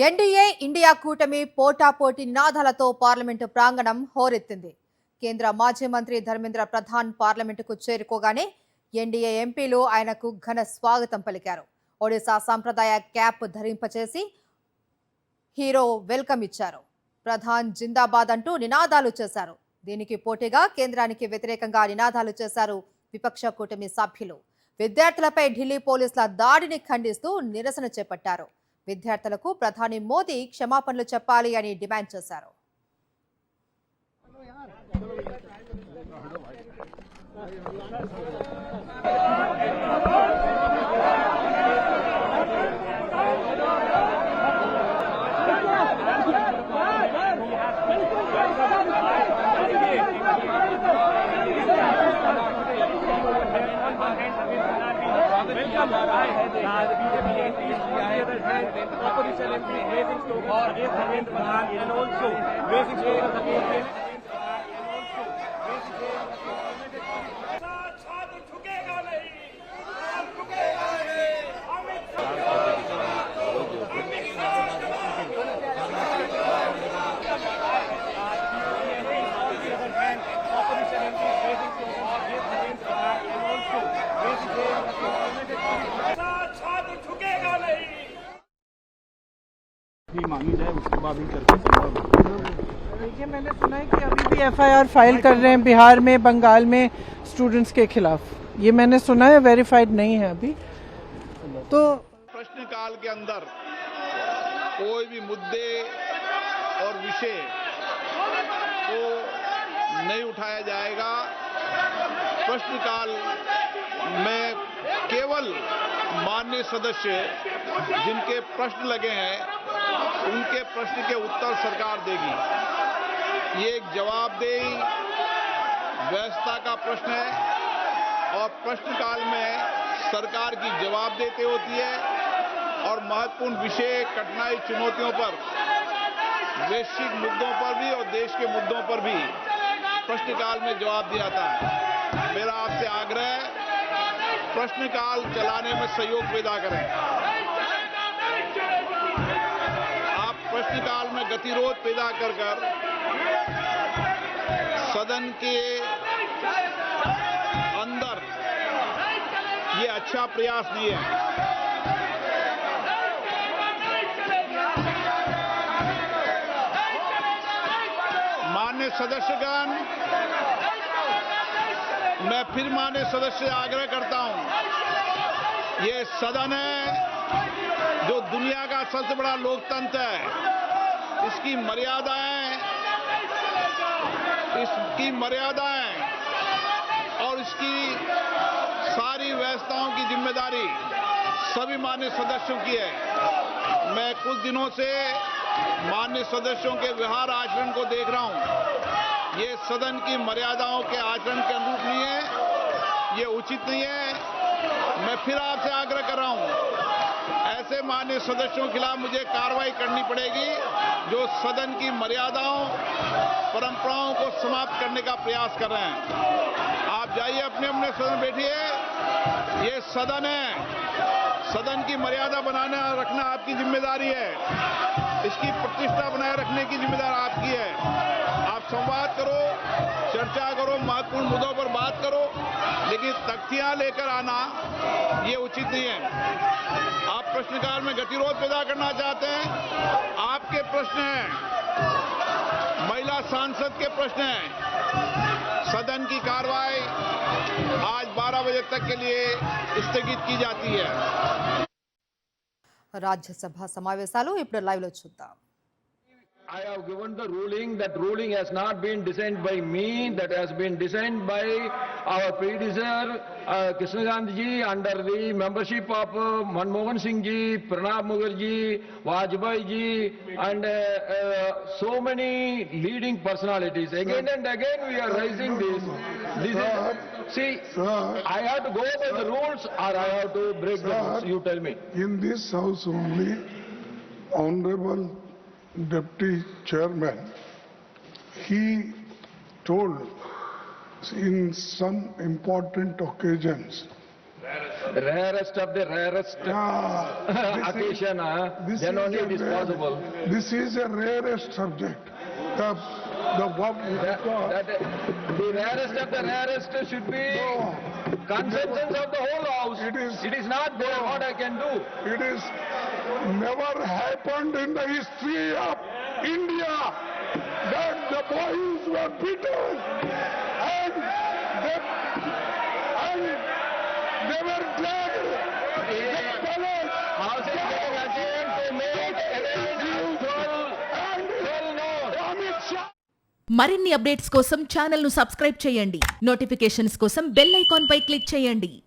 NDA India కూటమి పోటాపోటీ నినాదాలతో parliament ప్రాంగణం హోరెత్తింది. కేంద్ర మాజీ మంత్రి ధర్మేంద్ర ప్రధాన్ పార్లమెంటుకు చేరుకోగానే ఎన్డీఏ ఎంపీలు ఆయనకు ఘన స్వాగతం పలికారు. ఒడిశా సంప్రదాయ క్యాప్ ధరింపచేసి హీరో వెల్కమ్ ఇచ్చారు. ప్రధాన్ జిందాబాద్ అంటూ నినాదాలు చేశారు. దీనికి పోటీగా కేంద్రానికి వ్యతిరేకంగా నినాదాలు చేశారు విపక్ష కూటమి సభ్యులు. విద్యార్థులపై ఢిల్లీ పోలీసుల దాడిని ఖండిస్తూ నిరసన చేపట్టారు. విద్యార్థులకు ప్రధాని మోదీ క్షమాపణలు చెప్పాలి అని డిమాండ్ చేశారు. Opposition MP raising to or Dharmendra Pradhan and also raising to मांगी जाए उसके बाद ही करके देखिए, मैंने सुना है कि अभी भी एफआईआर फाइल कर रहे हैं बिहार में, बंगाल में स्टूडेंट्स के खिलाफ. ये मैंने सुना है, वेरीफाइड नहीं है अभी. तो प्रश्नकाल के अंदर कोई भी मुद्दे और विषय को नहीं उठाया जाएगा. प्रश्नकाल में केवल माननीय सदस्य जिनके प्रश्न लगे हैं उनके प्रश्न के उत्तर सरकार देगी. ये एक जवाबदेही व्यवस्था का प्रश्न है और प्रश्नकाल में सरकार की जवाबदेही होती है और महत्वपूर्ण विषय, कठिनाई, चुनौतियों पर, वैश्विक मुद्दों पर भी और देश के मुद्दों पर भी प्रश्नकाल में जवाब दिया जाता है. मेरा आपसे आग्रह है, प्रश्नकाल चलाने में सहयोग पैदा करें. आप प्रश्नकाल में गतिरोध पैदा कर सदन के अंदर ये अच्छा प्रयास नहीं है. माननीय सदस्यगण, मैं फिर माननीय सदस्य से आग्रह करता हूं, ये सदन है जो दुनिया का सबसे बड़ा लोकतंत्र है. इसकी मर्यादाएं और इसकी सारी व्यवस्थाओं की जिम्मेदारी सभी माननीय सदस्यों की है. मैं कुछ दिनों से माननीय सदस्यों के व्यवहार आचरण को देख रहा हूं. ये सदन की मर्यादाओं के आचरण के अनुरूप नहीं है, ये उचित नहीं है. मैं फिर आपसे आग्रह कर रहा हूं, ऐसे माननीय सदस्यों के खिलाफ मुझे कार्रवाई करनी पड़ेगी जो सदन की मर्यादाओं, परंपराओं को समाप्त करने का प्रयास कर रहे हैं. आप जाइए, अपने अपने सदन बैठिए. ये सदन है, सदन की मर्यादा बनाना रखना आपकी जिम्मेदारी है. इसकी प्रतिष्ठा बनाए रखने की जिम्मेदारी आपकी है. आप संवाद करो, चर्चा करो, महत्वपूर्ण मुद्दों पर बात करो, लेकिन तख्तियां लेकर आना ये उचित नहीं है. आप प्रश्नकाल में गतिरोध पैदा करना चाहते हैं, आपके प्रश्न हैं, महिला सांसद के प्रश्न हैं. सदन की कार्रवाई आज 12 बजे तक के लिए स्थगित की जाती है. రాజ్యసభ సమావేశాలు ఇప్పుడు లైవ్ లో చూద్దాం. I have given the ruling. That ruling has not been designed by me. That has been designed by our predecessor, Krishna Gandhi ji, under the membership of Manmohan Singh ji, Pranab Mukherjee, Vajpayee ji, and so many leading personalities. Again and again we are raising this. See, I have to go by the rules or I have to break the rules. You tell me. In this house only, Honorable Deputy Chairman, he told in some important occasions rarest of the rarest occasion, then only it is possible. This is a rarest subject. The The rarest of the rarest should be consensus of the whole house. It is not there what I can do. It is never happened in the history of India that the boys were beaten and they were dragged. The palace House is getting again to make again no. Amit Shah. మరిన్ని updates కోసం ఛానల్ను subscribe చేయండి. Notifications కోసం bell icon పై click చేయండి.